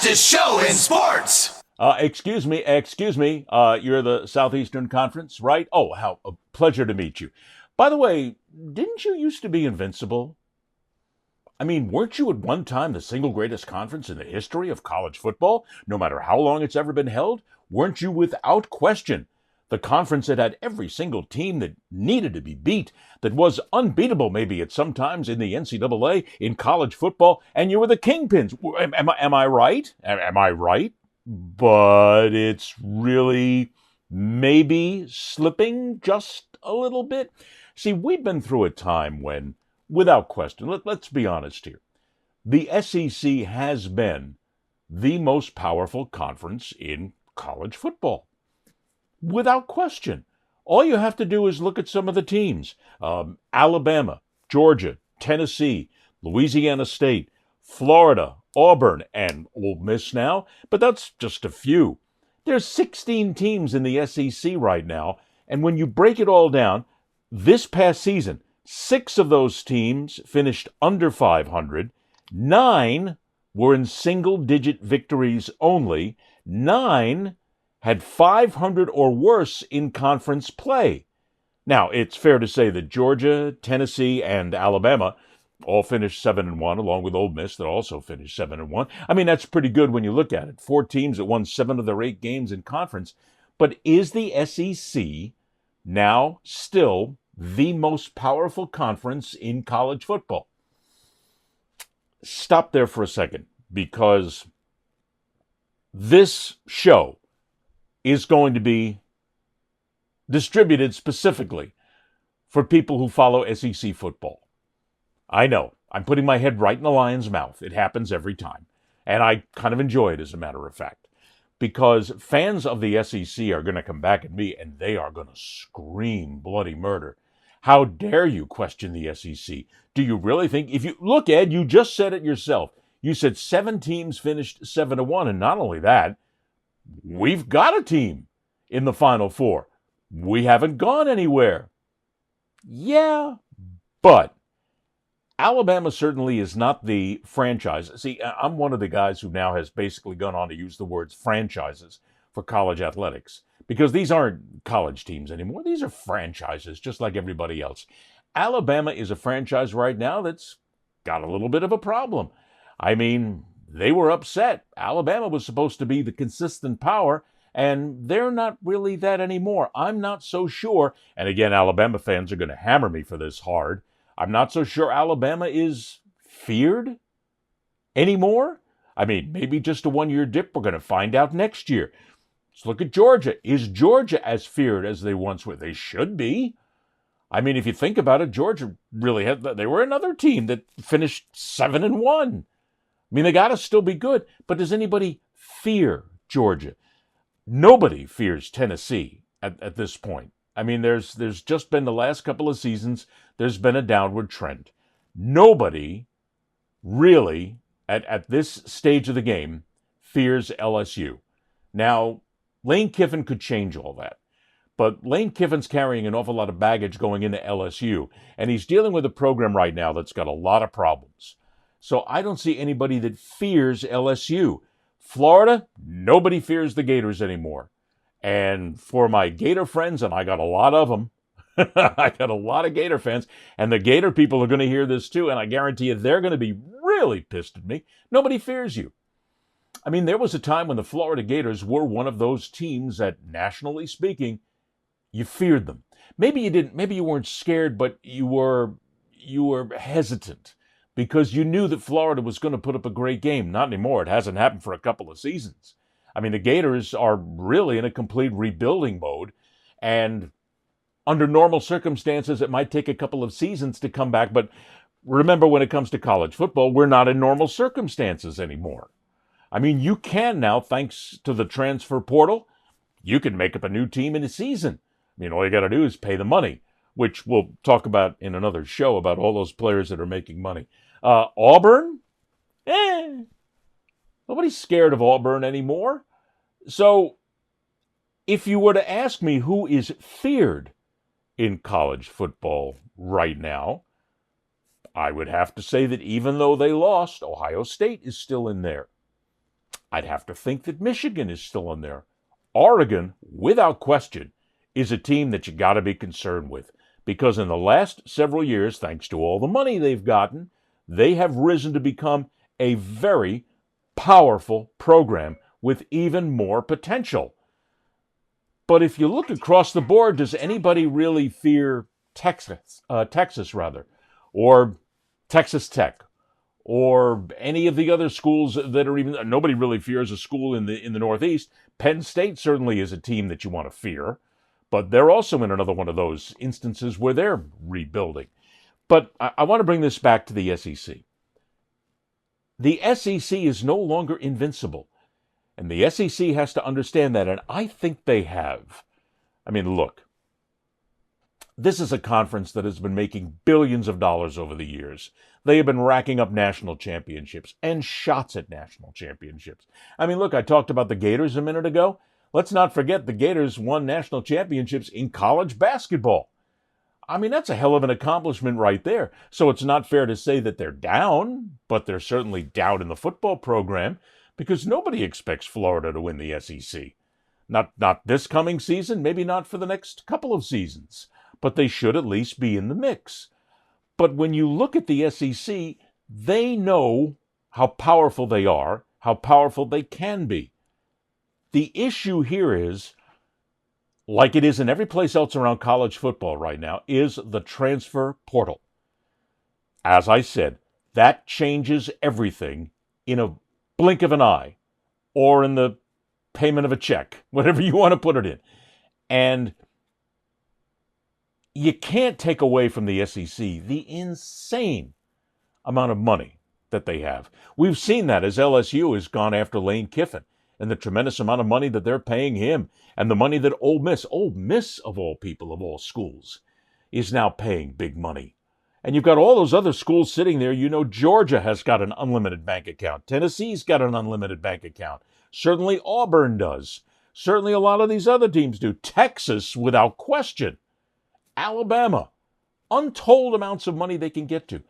fastest show in sports. Excuse me. You're the Southeastern Conference, right? Oh, how a pleasure to meet you. By the way, didn't you used to be invincible? I mean, weren't you at one time the single greatest conference in the history of college football, no matter how long it's ever been held? Weren't you without question the conference that had every single team that needed to be beat, that was unbeatable maybe at some times in the NCAA, in college football, and you were the kingpins? Am I right? Am I right? But it's really maybe slipping just a little bit. See, we've been through a time when, without question, let's be honest here, the SEC has been the most powerful conference in college football. Without question. All you have to do is look at some of the teams. Alabama, Georgia, Tennessee, Louisiana State, Florida, Auburn, and Ole Miss now, but that's just a few. There's 16 teams in the SEC right now, and when you break it all down, this past season, 6 of those teams finished under 500, 9 were in single-digit victories only, 9 had 500 or worse in conference play. Now, it's fair to say that Georgia, Tennessee, and Alabama all finished 7-1, along with Ole Miss that also finished 7-1. I mean, that's pretty good when you look at it. 4 teams that won 7 of their 8 games in conference. But is the SEC now still the most powerful conference in college football? Stop there for a second, because this show is going to be distributed specifically for people who follow SEC football. I know, I'm putting my head right in the lion's mouth. It happens every time. And I kind of enjoy it, as a matter of fact, because fans of the SEC are going to come back at me and they are going to scream bloody murder. How dare you question the SEC? Do you really think, if you look, Ed, you just said it yourself. You said 7 teams finished 7-1, and not only that, we've got a team in the Final Four. We haven't gone anywhere. Yeah, but Alabama certainly is not the franchise. See, I'm one of the guys who now has basically gone on to use the words franchises for college athletics, because these aren't college teams anymore. These are franchises, just like everybody else. Alabama is a franchise right now that's got a little bit of a problem. I mean, they were upset. Alabama was supposed to be the consistent power, and they're not really that anymore. I'm not so sure, and again, Alabama fans are going to hammer me for this hard, I'm not so sure Alabama is feared anymore. I mean, maybe just a one-year dip. We're going to find out next year. Let's look at Georgia. Is Georgia as feared as they once were? They should be. I mean, if you think about it, Georgia really they were another team that finished 7-1. I mean, they got to still be good, but does anybody fear Georgia? Nobody fears Tennessee at this point. I mean, there's just been the last couple of seasons, there's been a downward trend. Nobody really, at this stage of the game, fears LSU. Now, Lane Kiffin could change all that. But Lane Kiffin's carrying an awful lot of baggage going into LSU, and he's dealing with a program right now that's got a lot of problems. So I don't see anybody that fears LSU. Florida, nobody fears the Gators anymore. And for my Gator friends, and I got a lot of them, I got a lot of Gator fans, and the Gator people are going to hear this too, and I guarantee you they're going to be really pissed at me. Nobody fears you. I mean, there was a time when the Florida Gators were one of those teams that, nationally speaking, you feared them. Maybe you didn't, maybe you weren't scared, but you were hesitant because you knew that Florida was going to put up a great game. Not anymore. It hasn't happened for a couple of seasons. I mean, the Gators are really in a complete rebuilding mode, and under normal circumstances, it might take a couple of seasons to come back, but remember, when it comes to college football, we're not in normal circumstances anymore. I mean, you can now, thanks to the transfer portal, you can make up a new team in a season. I mean, all you got to do is pay the money, which we'll talk about in another show about all those players that are making money. Auburn? Nobody's scared of Auburn anymore. So, if you were to ask me who is feared in college football right now, I would have to say that even though they lost, Ohio State is still in there. I'd have to think that Michigan is still in there. Oregon, without question, is a team that you got to be concerned with, because in the last several years, thanks to all the money they've gotten, they have risen to become a very powerful program with even more potential. But if you look across the board, does anybody really fear Texas, or Texas Tech, or any of the other schools that are even? Nobody really fears a school in the Northeast. Penn State certainly is a team that you want to fear, but they're also in another one of those instances where they're rebuilding. But I want to bring this back to the SEC. The SEC is no longer invincible. And the SEC has to understand that, and I think they have. I mean, look, this is a conference that has been making billions of dollars over the years. They have been racking up national championships and shots at national championships. I mean, look, I talked about the Gators a minute ago. Let's not forget the Gators won national championships in college basketball. I mean, that's a hell of an accomplishment right there. So it's not fair to say that they're down, but they're certainly down in the football program, because nobody expects Florida to win the SEC. Not this coming season, maybe not for the next couple of seasons, but they should at least be in the mix. But when you look at the SEC, they know how powerful they are, how powerful they can be. The issue here is, like it is in every place else around college football right now, is the transfer portal. As I said, that changes everything in a blink of an eye, or in the payment of a check, whatever you want to put it in. And you can't take away from the SEC the insane amount of money that they have. We've seen that as LSU has gone after Lane Kiffin, and the tremendous amount of money that they're paying him, and the money that Ole Miss of all people, of all schools, is now paying big money. And you've got all those other schools sitting there. You know, Georgia has got an unlimited bank account. Tennessee's got an unlimited bank account. Certainly Auburn does. Certainly a lot of these other teams do. Texas, without question. Alabama. Untold amounts of money they can get to.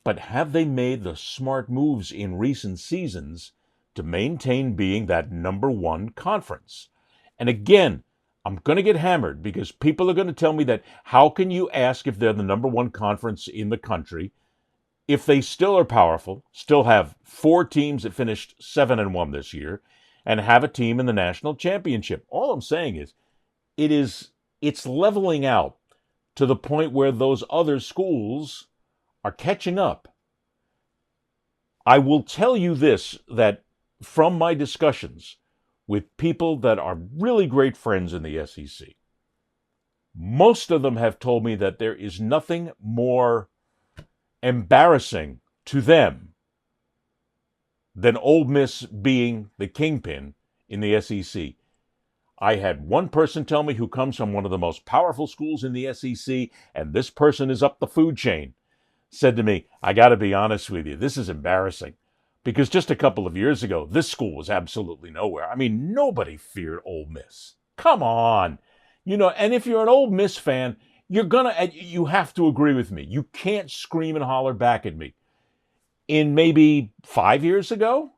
But have they made the smart moves in recent seasons to maintain being that number one conference? And again, I'm going to get hammered, because people are going to tell me that how can you ask if they're the number one conference in the country if they still are powerful, still have 4 teams that finished 7-1 this year, and have a team in the national championship? All I'm saying is it's leveling out to the point where those other schools are catching up. I will tell you this, that from my discussions with people that are really great friends in the SEC, most of them have told me that there is nothing more embarrassing to them than Ole Miss being the kingpin in the SEC. I had one person tell me, who comes from one of the most powerful schools in the SEC, and this person is up the food chain, said to me, I got to be honest with you, this is embarrassing. Because just a couple of years ago, this school was absolutely nowhere. I mean, nobody feared Ole Miss. Come on. You know, and if you're an Ole Miss fan, you have to agree with me. You can't scream and holler back at me. In maybe 5 years ago,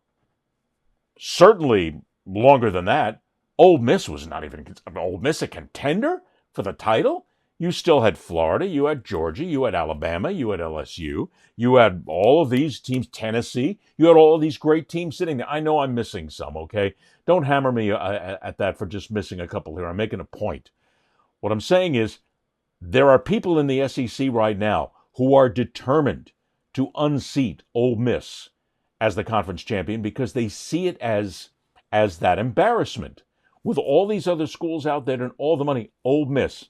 certainly longer than that, Ole Miss was not even, Ole Miss a contender for the title? You still had Florida, you had Georgia, you had Alabama, you had LSU, you had all of these teams, Tennessee, you had all of these great teams sitting there. I know I'm missing some, okay? Don't hammer me at that for just missing a couple here. I'm making a point. What I'm saying is, there are people in the SEC right now who are determined to unseat Ole Miss as the conference champion, because they see it as that embarrassment. With all these other schools out there and all the money, Ole Miss.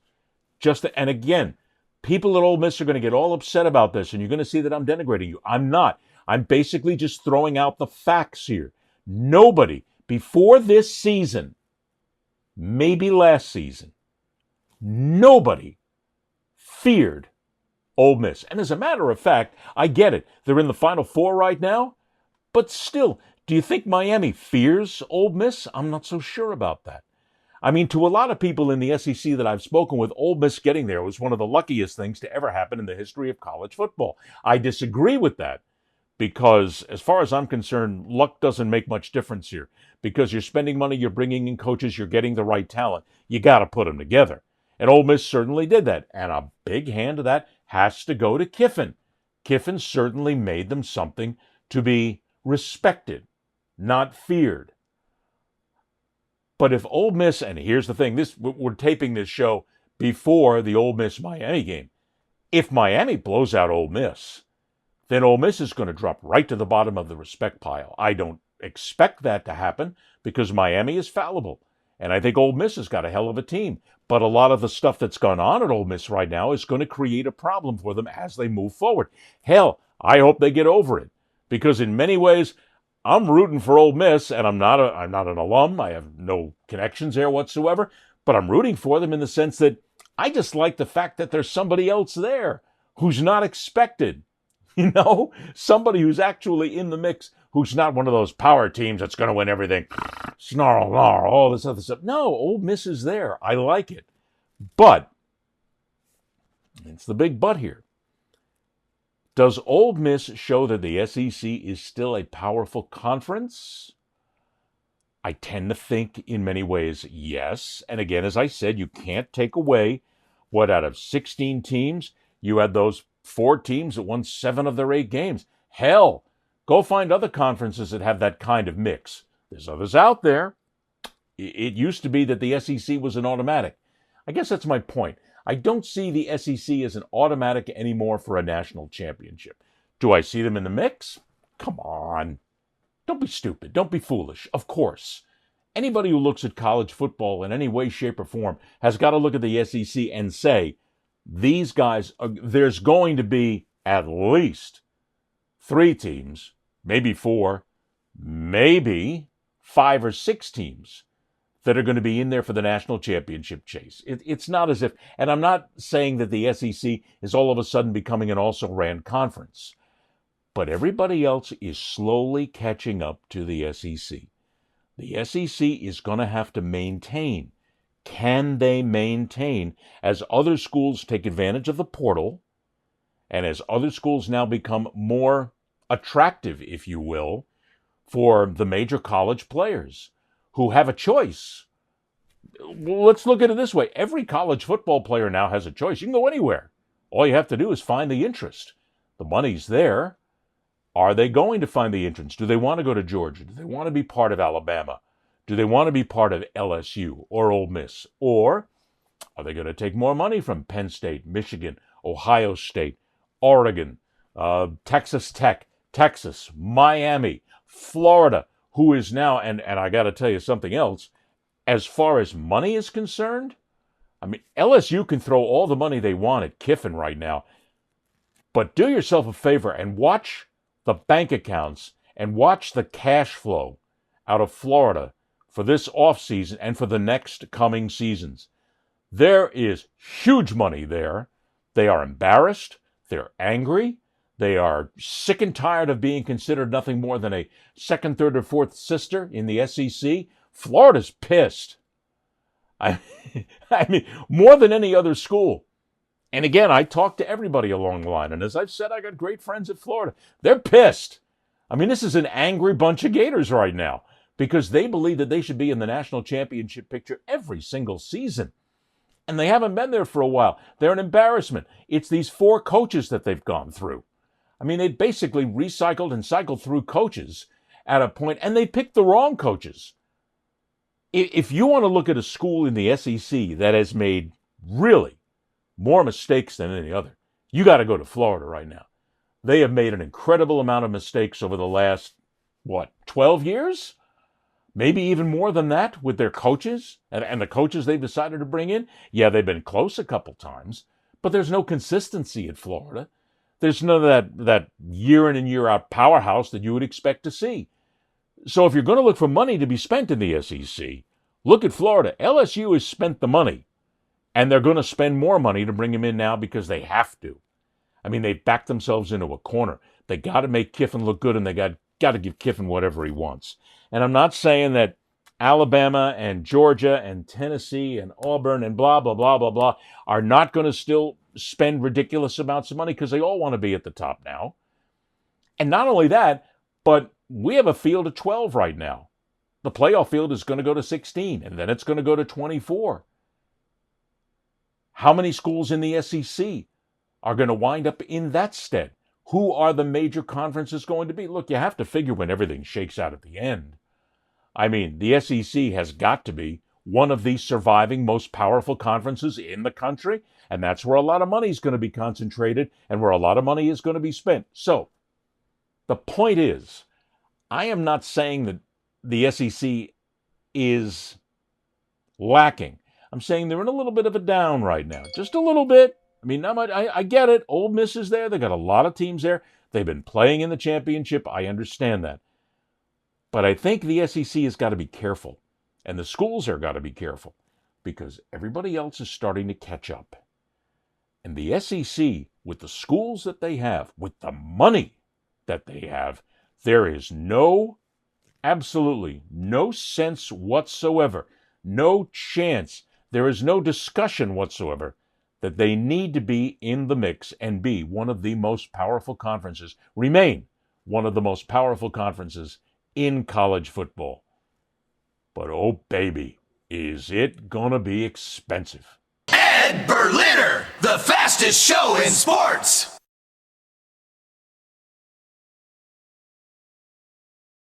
And again, people at Ole Miss are going to get all upset about this, and you're going to see that I'm denigrating you. I'm not. I'm basically just throwing out the facts here. Nobody, before this season, maybe last season, nobody feared Ole Miss. And as a matter of fact, I get it. They're in the Final Four right now, but still, do you think Miami fears Ole Miss? I'm not so sure about that. I mean, to a lot of people in the SEC that I've spoken with, Ole Miss getting there was one of the luckiest things to ever happen in the history of college football. I disagree with that, because as far as I'm concerned, luck doesn't make much difference here because you're spending money, you're bringing in coaches, you're getting the right talent. You got to put them together. And Ole Miss certainly did that. And a big hand of that has to go to Kiffin. Kiffin certainly made them something to be respected, not feared. But if Ole Miss, and here's the thing, we're taping this show before the Ole Miss-Miami game. If Miami blows out Ole Miss, then Ole Miss is going to drop right to the bottom of the respect pile. I don't expect that to happen because Miami is fallible. And I think Ole Miss has got a hell of a team. But a lot of the stuff that's gone on at Ole Miss right now is going to create a problem for them as they move forward. Hell, I hope they get over it. Because in many ways, I'm rooting for Ole Miss, and I'm not an alum. I have no connections there whatsoever. But I'm rooting for them in the sense that I just like the fact that there's somebody else there who's not expected. You know, somebody who's actually in the mix, who's not one of those power teams that's going to win everything. Snarl, snarl, all this other stuff. No, Ole Miss is there. I like it. But, it's the big but here. Does Ole Miss show that the SEC is still a powerful conference? I tend to think in many ways, yes. And again, as I said, you can't take away what out of 16 teams, you had those 4 teams that won 7 of their 8 games. Hell, go find other conferences that have that kind of mix. There's others out there. It used to be that the SEC was an automatic. I guess that's my point. I don't see the SEC as an automatic anymore for a national championship. Do I see them in the mix? Come on. Don't be stupid. Don't be foolish. Of course. Anybody who looks at college football in any way, shape, or form has got to look at the SEC and say, these guys, there's going to be at least 3 teams, maybe 4, maybe 5 or 6 teams that are going to be in there for the national championship chase. It's not as if, and I'm not saying that the SEC is all of a sudden becoming an also-ran conference, but everybody else is slowly catching up to the SEC. The SEC is going to have to maintain. Can they maintain as other schools take advantage of the portal and as other schools now become more attractive, if you will, for the major college players who have a choice? Let's look at it this way. Every college football player now has a choice. You can go anywhere. All you have to do is find the interest. The money's there. Are they going to find the interest? Do they want to go to Georgia? Do they want to be part of Alabama? Do they want to be part of LSU or Ole Miss? Or are they going to take more money from Penn State, Michigan, Ohio State, Oregon, Texas Tech, Texas, Miami, Florida, who is now, and I got to tell you something else, as far as money is concerned, I mean, LSU can throw all the money they want at Kiffin right now, but do yourself a favor and watch the bank accounts and watch the cash flow out of Florida for this offseason and for the next coming seasons. There is huge money there. They are embarrassed. They're angry. They are sick and tired of being considered nothing more than a second, third, or fourth sister in the SEC. Florida's pissed. I mean, more than any other school. And again, I talk to everybody along the line. And as I've said, I got great friends at Florida. They're pissed. I mean, this is an angry bunch of Gators right now because they believe that they should be in the national championship picture every single season. And they haven't been there for a while. They're an embarrassment. It's these 4 coaches that they've gone through. I mean, they basically recycled and cycled through coaches at a point, and they picked the wrong coaches. If you want to look at a school in the SEC that has made really more mistakes than any other, you got to go to Florida right now. They have made an incredible amount of mistakes over the last, 12 years? Maybe even more than that with their coaches and the coaches they've decided to bring in. Yeah, they've been close a couple times, but there's no consistency at Florida. There's none of that year in and year out powerhouse that you would expect to see. So if you're going to look for money to be spent in the SEC, look at Florida. LSU has spent the money, and they're going to spend more money to bring him in now because they have to. I mean, they've backed themselves into a corner. They got to make Kiffin look good, and they got to give Kiffin whatever he wants. And I'm not saying that Alabama and Georgia and Tennessee and Auburn and blah, blah, blah, blah, blah are not going to still spend ridiculous amounts of money because they all want to be at the top now. And not only that, but we have a field of 12 right now. The playoff field is going to go to 16, and then it's going to go to 24. How many schools in the SEC are going to wind up in that stead? Who are the major conferences going to be? Look, you have to figure when everything shakes out at the end. I mean, the SEC has got to be one of the surviving most powerful conferences in the country, and that's where a lot of money is going to be concentrated and where a lot of money is going to be spent. So, the point is, I am not saying that the SEC is lacking. I'm saying they're in a little bit of a down right now. Just a little bit. I mean, I get it. Ole Miss is there. They got a lot of teams there. They've been playing in the championship. I understand that. But I think the SEC has got to be careful. And the schools have got to be careful. Because everybody else is starting to catch up. And the SEC, with the schools that they have, with the money that they have, there is absolutely no sense whatsoever, no chance, there is no discussion whatsoever that they need to be in the mix and be one of the most powerful conferences, remain one of the most powerful conferences in college football. But oh baby, is it gonna be expensive. Ed Berliner, the fastest show in sports.